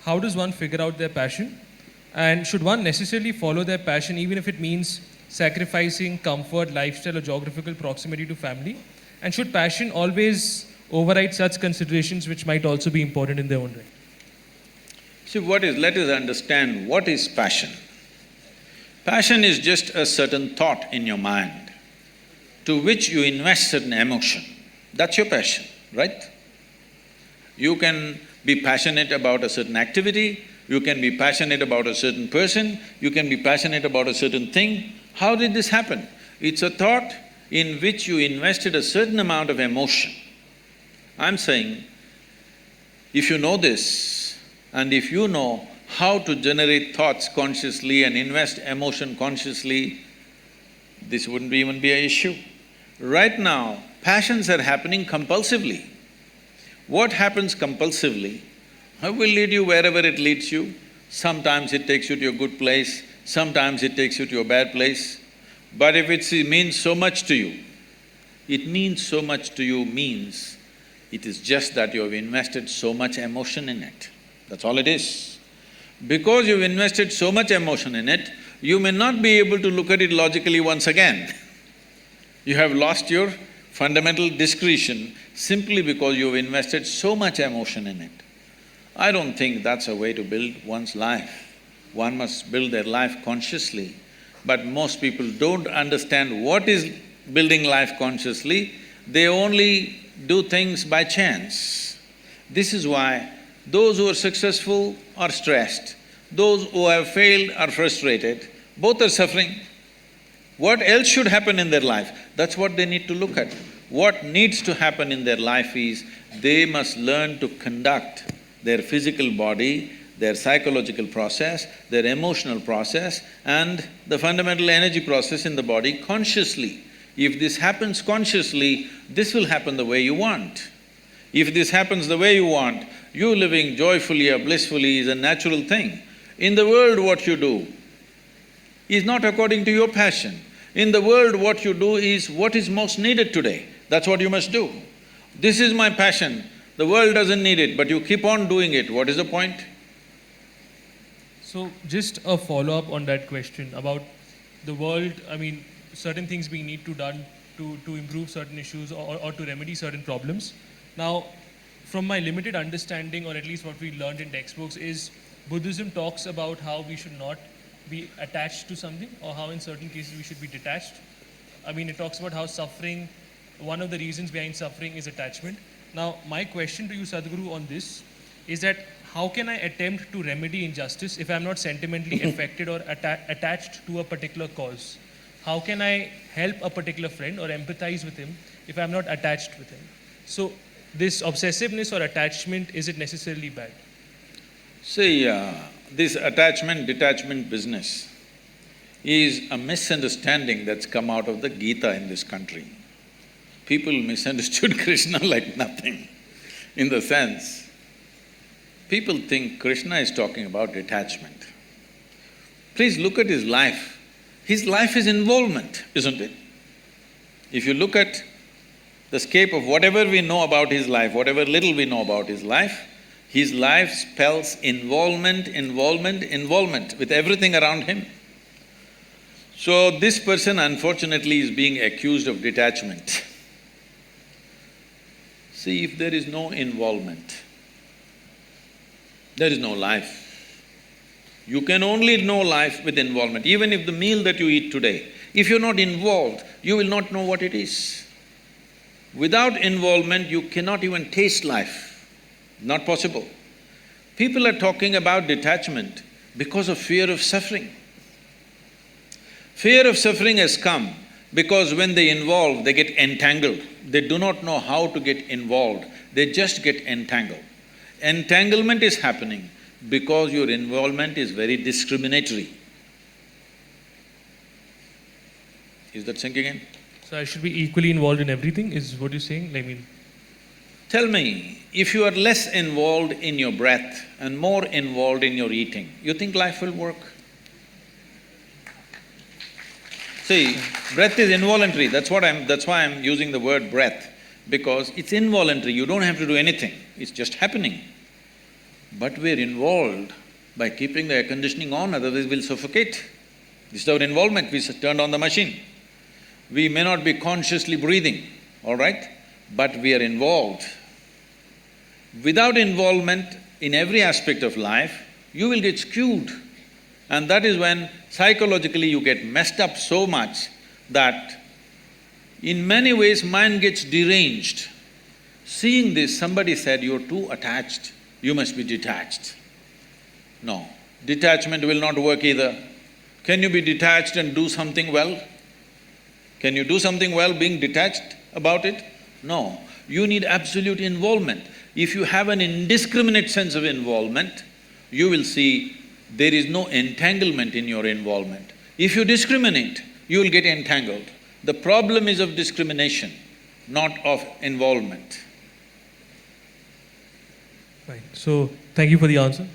how does one figure out their passion? And should one necessarily follow their passion even if it means sacrificing comfort, lifestyle, or geographical proximity to family? And should passion always override such considerations which might also be important in their own right? See, let us understand what is passion. Passion is just a certain thought in your mind to which you invest certain emotion. That's your passion, right? You can be passionate about a certain activity, you can be passionate about a certain person, you can be passionate about a certain thing. How did this happen? It's a thought in which you invested a certain amount of emotion. I'm saying, if you know this, and if you know how to generate thoughts consciously and invest emotion consciously, this wouldn't even be an issue. Right now, passions are happening compulsively. What happens compulsively will lead you wherever it leads you. Sometimes it takes you to a good place, sometimes it takes you to a bad place. But if it means so much to you, it means so much to you means it is just that you have invested so much emotion in it. That's all it is. Because you've invested so much emotion in it, you may not be able to look at it logically once again. You have lost your fundamental discretion simply because you've invested so much emotion in it. I don't think that's a way to build one's life. One must build their life consciously. But most people don't understand what is building life consciously, they only do things by chance. This is why those who are successful are stressed, those who have failed are frustrated, both are suffering. What else should happen in their life? That's what they need to look at. What needs to happen in their life is, they must learn to conduct their physical body, their psychological process, their emotional process and the fundamental energy process in the body consciously. If this happens consciously, this will happen the way you want. If this happens the way you want, you living joyfully or blissfully is a natural thing. In the world, what you do is not according to your passion. In the world, what you do is what is most needed today. That's what you must do. This is my passion, the world doesn't need it, but you keep on doing it, what is the point? So, just a follow-up on that question about the world, certain things being need to done to improve certain issues or to remedy certain problems. Now, from my limited understanding, or at least what we learned in textbooks, is Buddhism talks about how we should not be attached to something, or how in certain cases we should be detached. It talks about how suffering, one of the reasons behind suffering is attachment. Now, my question to you, Sadhguru, on this is that how can I attempt to remedy injustice if I'm not sentimentally affected or attached to a particular cause? How can I help a particular friend or empathize with him if I'm not attached with him? So, this obsessiveness or attachment, is it necessarily bad? See, this attachment-detachment business is a misunderstanding that's come out of the Gita in this country. People misunderstood Krishna like nothing, in the sense, people think Krishna is talking about detachment. Please look at his life. His life is involvement, isn't it? If you look at the scape of whatever we know about his life, whatever little we know about his life spells involvement, involvement, involvement with everything around him. So this person unfortunately is being accused of detachment. See, if there is no involvement, there is no life. You can only know life with involvement. Even if the meal that you eat today, if you're not involved, you will not know what it is. Without involvement, you cannot even taste life. Not possible. People are talking about detachment because of fear of suffering. Fear of suffering has come because when they involve, they get entangled. They do not know how to get involved, they just get entangled. Entanglement is happening because your involvement is very discriminatory. Is that sinking in? So I should be equally involved in everything, is what you're saying? Tell me, if you are less involved in your breath and more involved in your eating, you think life will work? See, breath is involuntary, that's why I'm using the word breath, because it's involuntary, you don't have to do anything, it's just happening. But we're involved by keeping the air conditioning on, otherwise we'll suffocate. This is our involvement, we turned on the machine. We may not be consciously breathing, all right? But we are involved. Without involvement in every aspect of life, you will get skewed. And that is when psychologically you get messed up so much that in many ways mind gets deranged. Seeing this, somebody said, you're too attached, you must be detached. No, detachment will not work either. Can you be detached and do something well? Can you do something well being detached about it? No, you need absolute involvement. If you have an indiscriminate sense of involvement, you will see there is no entanglement in your involvement. If you discriminate, you will get entangled. The problem is of discrimination, not of involvement. Right. So, thank you for the answer.